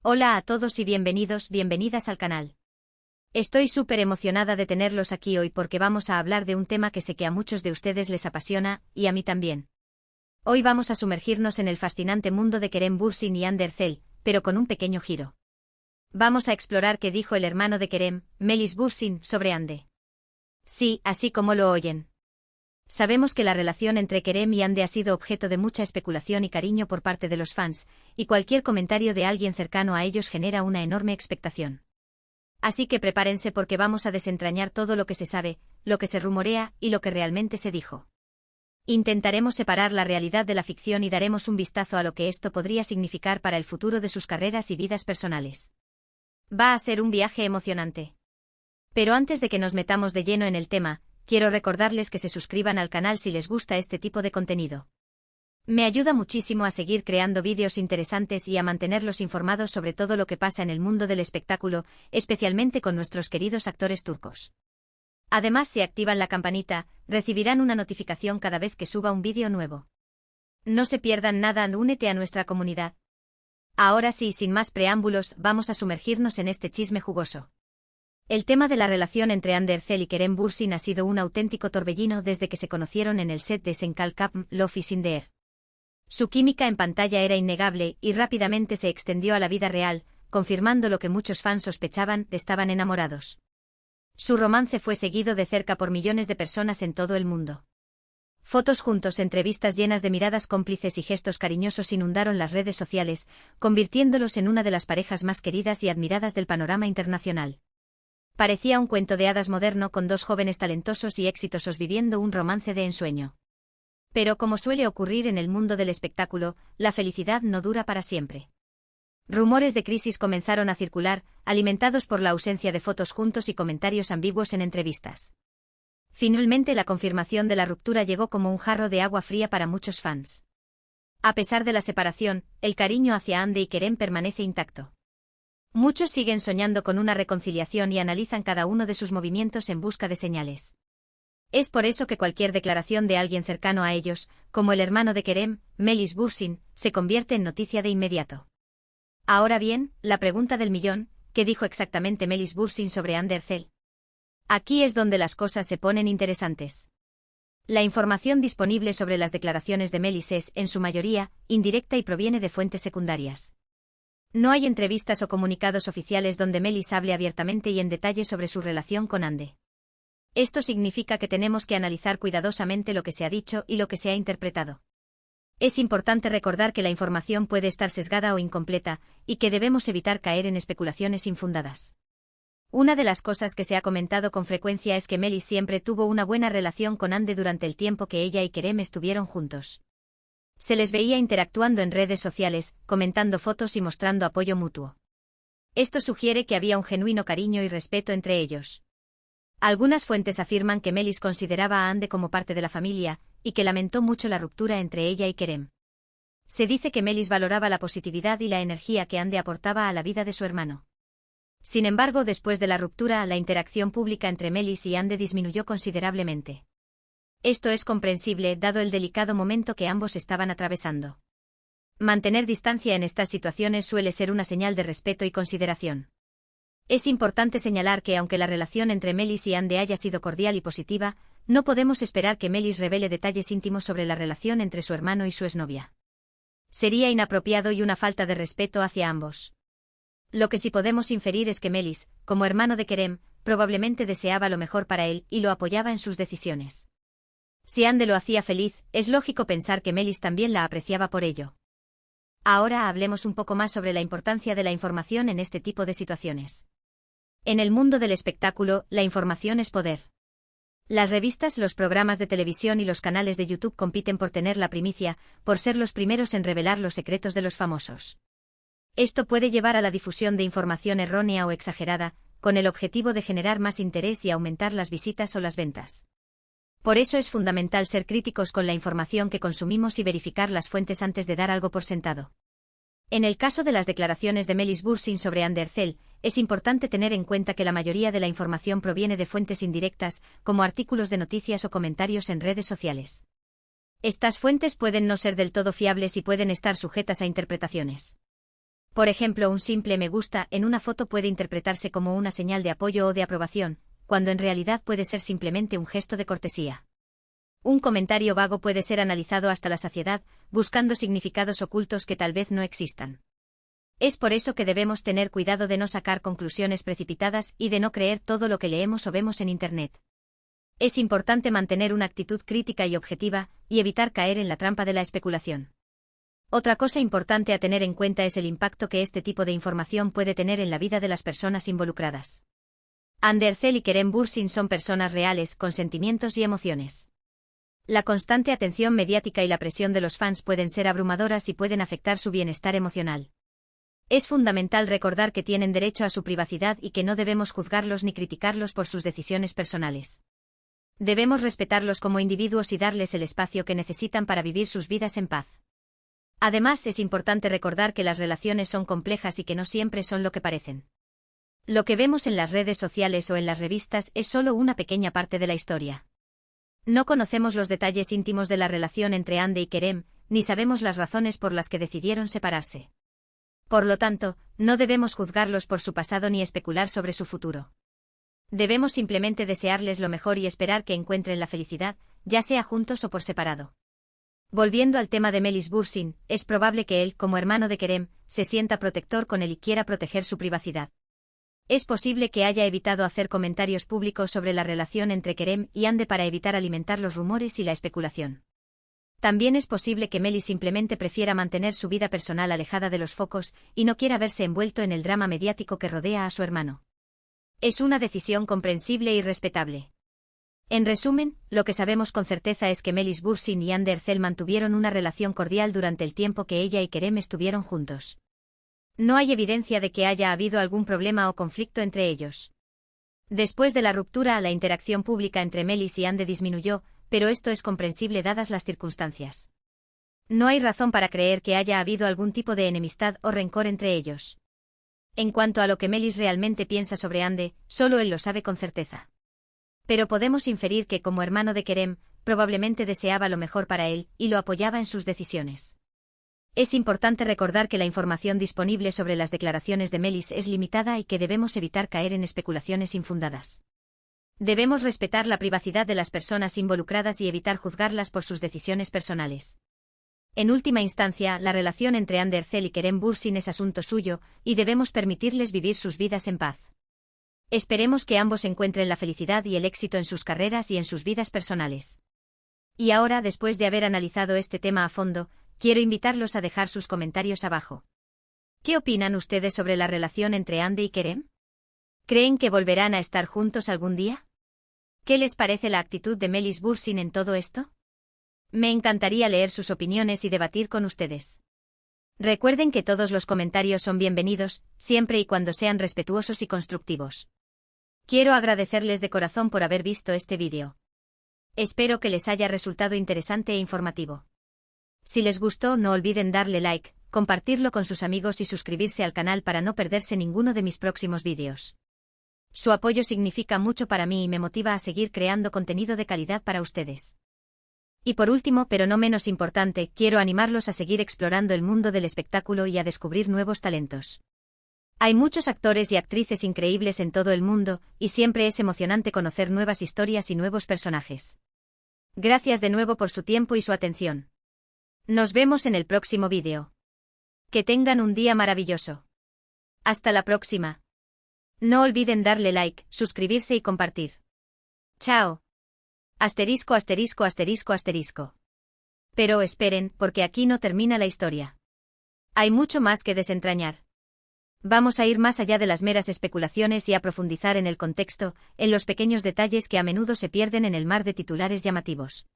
Hola a todos y bienvenidas al canal. Estoy súper emocionada de tenerlos aquí hoy porque vamos a hablar de un tema que sé que a muchos de ustedes les apasiona, y a mí también. Hoy vamos a sumergirnos en el fascinante mundo de Kerem Bürsin y Hande Erçel, pero con un pequeño giro. Vamos a explorar qué dijo el hermano de Kerem, Melis Bürsin, sobre Hande. Sí, así como lo oyen. Sabemos que la relación entre Kerem y Hande ha sido objeto de mucha especulación y cariño por parte de los fans, y cualquier comentario de alguien cercano a ellos genera una enorme expectación. Así que prepárense porque vamos a desentrañar todo lo que se sabe, lo que se rumorea y lo que realmente se dijo. Intentaremos separar la realidad de la ficción y daremos un vistazo a lo que esto podría significar para el futuro de sus carreras y vidas personales. Va a ser un viaje emocionante. Pero antes de que nos metamos de lleno en el tema, quiero recordarles que se suscriban al canal si les gusta este tipo de contenido. Me ayuda muchísimo a seguir creando vídeos interesantes y a mantenerlos informados sobre todo lo que pasa en el mundo del espectáculo, especialmente con nuestros queridos actores turcos. Además, si activan la campanita, recibirán una notificación cada vez que suba un vídeo nuevo. No se pierdan nada, únete a nuestra comunidad. Ahora sí, sin más preámbulos, vamos a sumergirnos en este chisme jugoso. El tema de la relación entre Hande Erçel y Kerem Bürsin ha sido un auténtico torbellino desde que se conocieron en el set de Senkal Kapm, Love is in the Air. Su química en pantalla era innegable y rápidamente se extendió a la vida real, confirmando lo que muchos fans sospechaban: estaban enamorados. Su romance fue seguido de cerca por millones de personas en todo el mundo. Fotos juntos, entrevistas llenas de miradas cómplices y gestos cariñosos inundaron las redes sociales, convirtiéndolos en una de las parejas más queridas y admiradas del panorama internacional. Parecía un cuento de hadas moderno con dos jóvenes talentosos y exitosos viviendo un romance de ensueño. Pero como suele ocurrir en el mundo del espectáculo, la felicidad no dura para siempre. Rumores de crisis comenzaron a circular, alimentados por la ausencia de fotos juntos y comentarios ambiguos en entrevistas. Finalmente, la confirmación de la ruptura llegó como un jarro de agua fría para muchos fans. A pesar de la separación, el cariño hacia Hande y Kerem permanece intacto. Muchos siguen soñando con una reconciliación y analizan cada uno de sus movimientos en busca de señales. Es por eso que cualquier declaración de alguien cercano a ellos, como el hermano de Kerem, Melis Bürsin, se convierte en noticia de inmediato. Ahora bien, la pregunta del millón: ¿qué dijo exactamente Melis Bürsin sobre Hande Erçel? Aquí es donde las cosas se ponen interesantes. La información disponible sobre las declaraciones de Melis es, en su mayoría, indirecta y proviene de fuentes secundarias. No hay entrevistas o comunicados oficiales donde Melis hable abiertamente y en detalle sobre su relación con Hande. Esto significa que tenemos que analizar cuidadosamente lo que se ha dicho y lo que se ha interpretado. Es importante recordar que la información puede estar sesgada o incompleta, y que debemos evitar caer en especulaciones infundadas. Una de las cosas que se ha comentado con frecuencia es que Melis siempre tuvo una buena relación con Hande durante el tiempo que ella y Kerem estuvieron juntos. Se les veía interactuando en redes sociales, comentando fotos y mostrando apoyo mutuo. Esto sugiere que había un genuino cariño y respeto entre ellos. Algunas fuentes afirman que Melis consideraba a Hande como parte de la familia, y que lamentó mucho la ruptura entre ella y Kerem. Se dice que Melis valoraba la positividad y la energía que Hande aportaba a la vida de su hermano. Sin embargo, después de la ruptura, la interacción pública entre Melis y Hande disminuyó considerablemente. Esto es comprensible dado el delicado momento que ambos estaban atravesando. Mantener distancia en estas situaciones suele ser una señal de respeto y consideración. Es importante señalar que aunque la relación entre Melis y Hande haya sido cordial y positiva, no podemos esperar que Melis revele detalles íntimos sobre la relación entre su hermano y su exnovia. Sería inapropiado y una falta de respeto hacia ambos. Lo que sí podemos inferir es que Melis, como hermano de Kerem, probablemente deseaba lo mejor para él y lo apoyaba en sus decisiones. Si Hande lo hacía feliz, es lógico pensar que Melis también la apreciaba por ello. Ahora hablemos un poco más sobre la importancia de la información en este tipo de situaciones. En el mundo del espectáculo, la información es poder. Las revistas, los programas de televisión y los canales de YouTube compiten por tener la primicia, por ser los primeros en revelar los secretos de los famosos. Esto puede llevar a la difusión de información errónea o exagerada, con el objetivo de generar más interés y aumentar las visitas o las ventas. Por eso es fundamental ser críticos con la información que consumimos y verificar las fuentes antes de dar algo por sentado. En el caso de las declaraciones de Melis Bürsin sobre Hande Erçel, es importante tener en cuenta que la mayoría de la información proviene de fuentes indirectas, como artículos de noticias o comentarios en redes sociales. Estas fuentes pueden no ser del todo fiables y pueden estar sujetas a interpretaciones. Por ejemplo, un simple me gusta en una foto puede interpretarse como una señal de apoyo o de aprobación, cuando en realidad puede ser simplemente un gesto de cortesía. Un comentario vago puede ser analizado hasta la saciedad, buscando significados ocultos que tal vez no existan. Es por eso que debemos tener cuidado de no sacar conclusiones precipitadas y de no creer todo lo que leemos o vemos en Internet. Es importante mantener una actitud crítica y objetiva, y evitar caer en la trampa de la especulación. Otra cosa importante a tener en cuenta es el impacto que este tipo de información puede tener en la vida de las personas involucradas. Andy Ercel y Kerem Bürsin son personas reales, con sentimientos y emociones. La constante atención mediática y la presión de los fans pueden ser abrumadoras y pueden afectar su bienestar emocional. Es fundamental recordar que tienen derecho a su privacidad y que no debemos juzgarlos ni criticarlos por sus decisiones personales. Debemos respetarlos como individuos y darles el espacio que necesitan para vivir sus vidas en paz. Además, es importante recordar que las relaciones son complejas y que no siempre son lo que parecen. Lo que vemos en las redes sociales o en las revistas es solo una pequeña parte de la historia. No conocemos los detalles íntimos de la relación entre Andy y Kerem, ni sabemos las razones por las que decidieron separarse. Por lo tanto, no debemos juzgarlos por su pasado ni especular sobre su futuro. Debemos simplemente desearles lo mejor y esperar que encuentren la felicidad, ya sea juntos o por separado. Volviendo al tema de Melis Bürsin, es probable que él, como hermano de Kerem, se sienta protector con él y quiera proteger su privacidad. Es posible que haya evitado hacer comentarios públicos sobre la relación entre Kerem y Andy para evitar alimentar los rumores y la especulación. También es posible que Melis simplemente prefiera mantener su vida personal alejada de los focos y no quiera verse envuelto en el drama mediático que rodea a su hermano. Es una decisión comprensible y respetable. En resumen, lo que sabemos con certeza es que Melis Bürsin y Andy Ercel mantuvieron una relación cordial durante el tiempo que ella y Kerem estuvieron juntos. No hay evidencia de que haya habido algún problema o conflicto entre ellos. Después de la ruptura, la interacción pública entre Melis y Andy disminuyó, pero esto es comprensible dadas las circunstancias. No hay razón para creer que haya habido algún tipo de enemistad o rencor entre ellos. En cuanto a lo que Melis realmente piensa sobre Andy, solo él lo sabe con certeza. Pero podemos inferir que como hermano de Kerem, probablemente deseaba lo mejor para él y lo apoyaba en sus decisiones. Es importante recordar que la información disponible sobre las declaraciones de Melis es limitada y que debemos evitar caer en especulaciones infundadas. Debemos respetar la privacidad de las personas involucradas y evitar juzgarlas por sus decisiones personales. En última instancia, la relación entre Andy Ercel y Kerem Bürsin es asunto suyo, y debemos permitirles vivir sus vidas en paz. Esperemos que ambos encuentren la felicidad y el éxito en sus carreras y en sus vidas personales. Y ahora, después de haber analizado este tema a fondo, quiero invitarlos a dejar sus comentarios abajo. ¿Qué opinan ustedes sobre la relación entre Andy y Kerem? ¿Creen que volverán a estar juntos algún día? ¿Qué les parece la actitud de Melis Bürsin en todo esto? Me encantaría leer sus opiniones y debatir con ustedes. Recuerden que todos los comentarios son bienvenidos, siempre y cuando sean respetuosos y constructivos. Quiero agradecerles de corazón por haber visto este vídeo. Espero que les haya resultado interesante e informativo. Si les gustó, no olviden darle like, compartirlo con sus amigos y suscribirse al canal para no perderse ninguno de mis próximos vídeos. Su apoyo significa mucho para mí y me motiva a seguir creando contenido de calidad para ustedes. Y por último, pero no menos importante, quiero animarlos a seguir explorando el mundo del espectáculo y a descubrir nuevos talentos. Hay muchos actores y actrices increíbles en todo el mundo, y siempre es emocionante conocer nuevas historias y nuevos personajes. Gracias de nuevo por su tiempo y su atención. Nos vemos en el próximo vídeo. Que tengan un día maravilloso. Hasta la próxima. No olviden darle like, suscribirse y compartir. Chao. Asterisco asterisco asterisco asterisco. Pero esperen, porque aquí no termina la historia. Hay mucho más que desentrañar. Vamos a ir más allá de las meras especulaciones y a profundizar en el contexto, en los pequeños detalles que a menudo se pierden en el mar de titulares llamativos.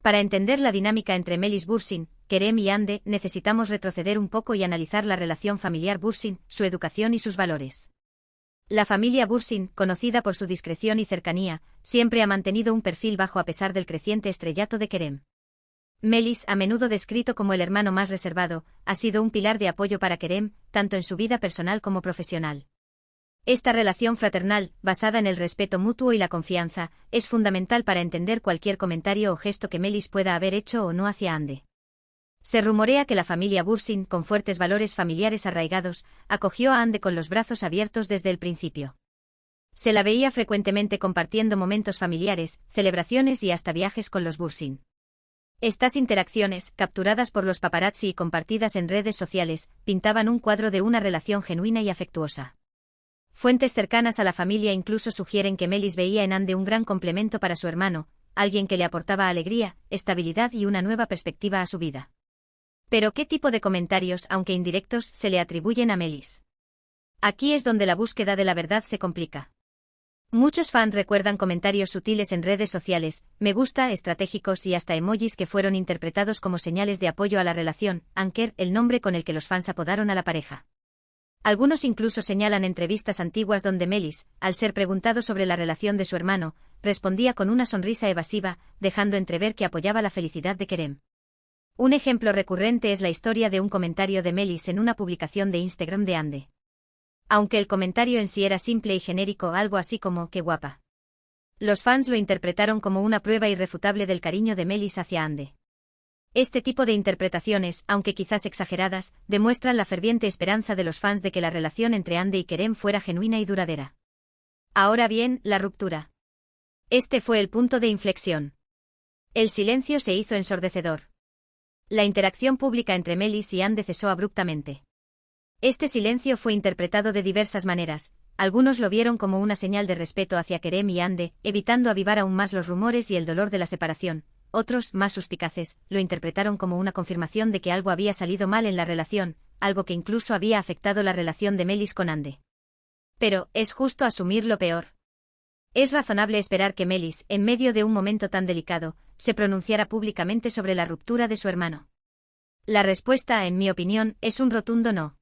Para entender la dinámica entre Melis Bürsin, Kerem y Andy, necesitamos retroceder un poco y analizar la relación familiar Bürsin, su educación y sus valores. La familia Bürsin, conocida por su discreción y cercanía, siempre ha mantenido un perfil bajo a pesar del creciente estrellato de Kerem. Melis, a menudo descrito como el hermano más reservado, ha sido un pilar de apoyo para Kerem, tanto en su vida personal como profesional. Esta relación fraternal, basada en el respeto mutuo y la confianza, es fundamental para entender cualquier comentario o gesto que Melis pueda haber hecho o no hacia Andy. Se rumorea que la familia Bursin, con fuertes valores familiares arraigados, acogió a Ande con los brazos abiertos desde el principio. Se la veía frecuentemente compartiendo momentos familiares, celebraciones y hasta viajes con los Bursin. Estas interacciones, capturadas por los paparazzi y compartidas en redes sociales, pintaban un cuadro de una relación genuina y afectuosa. Fuentes cercanas a la familia incluso sugieren que Melis veía en Ande un gran complemento para su hermano, alguien que le aportaba alegría, estabilidad y una nueva perspectiva a su vida. Pero ¿qué tipo de comentarios, aunque indirectos, se le atribuyen a Melis? Aquí es donde la búsqueda de la verdad se complica. Muchos fans recuerdan comentarios sutiles en redes sociales, me gusta, estratégicos y hasta emojis que fueron interpretados como señales de apoyo a la relación, Anker, el nombre con el que los fans apodaron a la pareja. Algunos incluso señalan entrevistas antiguas donde Melis, al ser preguntado sobre la relación de su hermano, respondía con una sonrisa evasiva, dejando entrever que apoyaba la felicidad de Kerem. Un ejemplo recurrente es la historia de un comentario de Melis en una publicación de Instagram de Ande. Aunque el comentario en sí era simple y genérico, algo así como «qué guapa». Los fans lo interpretaron como una prueba irrefutable del cariño de Melis hacia Ande. Este tipo de interpretaciones, aunque quizás exageradas, demuestran la ferviente esperanza de los fans de que la relación entre Ande y Kerem fuera genuina y duradera. Ahora bien, la ruptura. Este fue el punto de inflexión. El silencio se hizo ensordecedor. La interacción pública entre Melis y Ande cesó abruptamente. Este silencio fue interpretado de diversas maneras. Algunos lo vieron como una señal de respeto hacia Kerem y Ande, evitando avivar aún más los rumores y el dolor de la separación. Otros, más suspicaces, lo interpretaron como una confirmación de que algo había salido mal en la relación, algo que incluso había afectado la relación de Melis con Ande. Pero, ¿es justo asumir lo peor? ¿Es razonable esperar que Melis, en medio de un momento tan delicado, se pronunciara públicamente sobre la ruptura de su hermano? La respuesta, en mi opinión, es un rotundo no.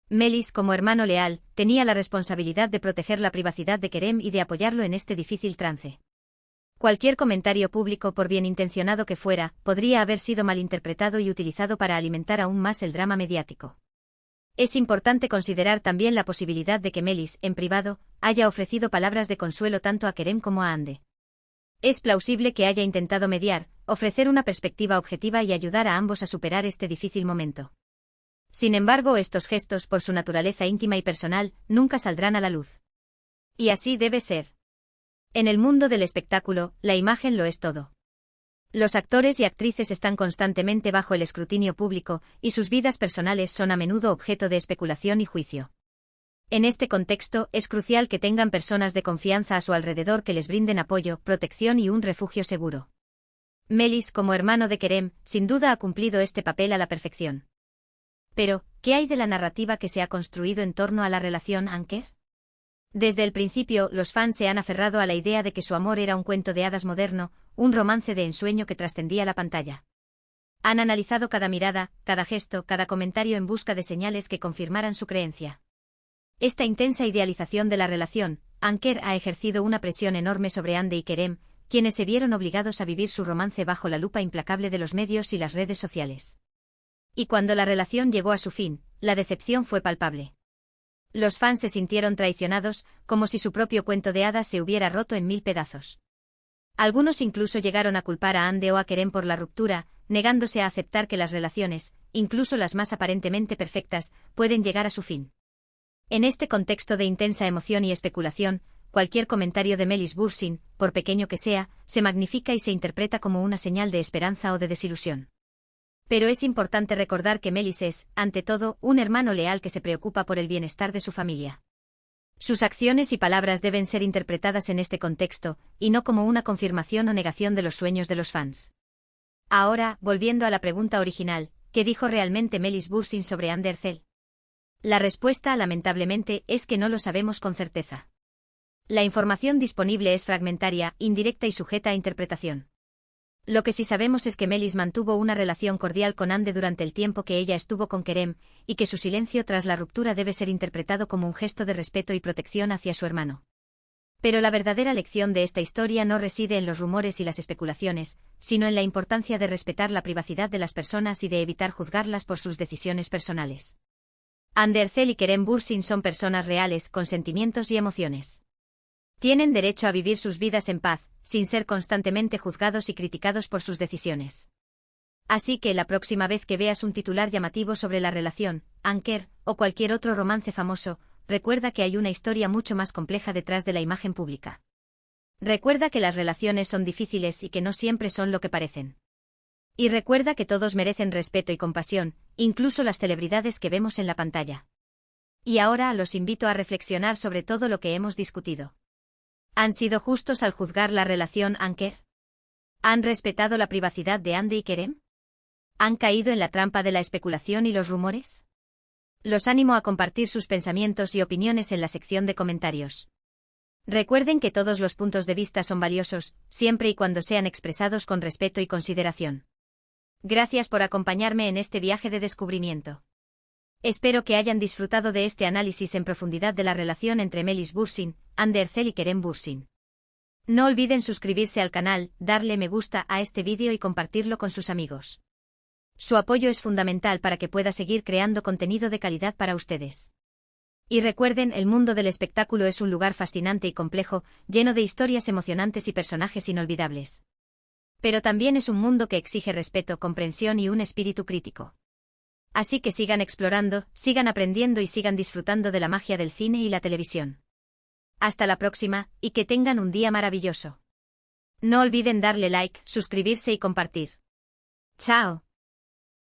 Melis, como hermano leal, tenía la responsabilidad de proteger la privacidad de Kerem y de apoyarlo en este difícil trance. Cualquier comentario público, por bien intencionado que fuera, podría haber sido malinterpretado y utilizado para alimentar aún más el drama mediático. Es importante considerar también la posibilidad de que Melis, en privado, haya ofrecido palabras de consuelo tanto a Kerem como a Ande. Es plausible que haya intentado mediar, ofrecer una perspectiva objetiva y ayudar a ambos a superar este difícil momento. Sin embargo, estos gestos, por su naturaleza íntima y personal, nunca saldrán a la luz. Y así debe ser. En el mundo del espectáculo, la imagen lo es todo. Los actores y actrices están constantemente bajo el escrutinio público, y sus vidas personales son a menudo objeto de especulación y juicio. En este contexto, es crucial que tengan personas de confianza a su alrededor que les brinden apoyo, protección y un refugio seguro. Melis, como hermano de Kerem, sin duda ha cumplido este papel a la perfección. Pero, ¿qué hay de la narrativa que se ha construido en torno a la relación Anker? Desde el principio, los fans se han aferrado a la idea de que su amor era un cuento de hadas moderno, un romance de ensueño que trascendía la pantalla. Han analizado cada mirada, cada gesto, cada comentario en busca de señales que confirmaran su creencia. Esta intensa idealización de la relación, Anker ha ejercido una presión enorme sobre Ande y Kerem, quienes se vieron obligados a vivir su romance bajo la lupa implacable de los medios y las redes sociales. Y cuando la relación llegó a su fin, la decepción fue palpable. Los fans se sintieron traicionados, como si su propio cuento de hadas se hubiera roto en 1000 pedazos. Algunos incluso llegaron a culpar a Ande o a Kerem por la ruptura, negándose a aceptar que las relaciones, incluso las más aparentemente perfectas, pueden llegar a su fin. En este contexto de intensa emoción y especulación, cualquier comentario de Melis Bursin, por pequeño que sea, se magnifica y se interpreta como una señal de esperanza o de desilusión. Pero es importante recordar que Melis es, ante todo, un hermano leal que se preocupa por el bienestar de su familia. Sus acciones y palabras deben ser interpretadas en este contexto, y no como una confirmación o negación de los sueños de los fans. Ahora, volviendo a la pregunta original, ¿qué dijo realmente Melis Bursin sobre Ande Erçel? La respuesta, lamentablemente, es que no lo sabemos con certeza. La información disponible es fragmentaria, indirecta y sujeta a interpretación. Lo que sí sabemos es que Melis mantuvo una relación cordial con Ande durante el tiempo que ella estuvo con Kerem, y que su silencio tras la ruptura debe ser interpretado como un gesto de respeto y protección hacia su hermano. Pero la verdadera lección de esta historia no reside en los rumores y las especulaciones, sino en la importancia de respetar la privacidad de las personas y de evitar juzgarlas por sus decisiones personales. Ande Erçel y Kerem Bursin son personas reales, con sentimientos y emociones. Tienen derecho a vivir sus vidas en paz, sin ser constantemente juzgados y criticados por sus decisiones. Así que la próxima vez que veas un titular llamativo sobre la relación, Anker, o cualquier otro romance famoso, recuerda que hay una historia mucho más compleja detrás de la imagen pública. Recuerda que las relaciones son difíciles y que no siempre son lo que parecen. Y recuerda que todos merecen respeto y compasión, incluso las celebridades que vemos en la pantalla. Y ahora los invito a reflexionar sobre todo lo que hemos discutido. ¿Han sido justos al juzgar la relación Anker? ¿Han respetado la privacidad de Hande y Kerem? ¿Han caído en la trampa de la especulación y los rumores? Los animo a compartir sus pensamientos y opiniones en la sección de comentarios. Recuerden que todos los puntos de vista son valiosos, siempre y cuando sean expresados con respeto y consideración. Gracias por acompañarme en este viaje de descubrimiento. Espero que hayan disfrutado de este análisis en profundidad de la relación entre Melis Bürsin, Hande Erçel y Kerem Bürsin. No olviden suscribirse al canal, darle me gusta a este vídeo y compartirlo con sus amigos. Su apoyo es fundamental para que pueda seguir creando contenido de calidad para ustedes. Y recuerden, el mundo del espectáculo es un lugar fascinante y complejo, lleno de historias emocionantes y personajes inolvidables. Pero también es un mundo que exige respeto, comprensión y un espíritu crítico. Así que sigan explorando, sigan aprendiendo y sigan disfrutando de la magia del cine y la televisión. Hasta la próxima, y que tengan un día maravilloso. No olviden darle like, suscribirse y compartir. ¡Chao!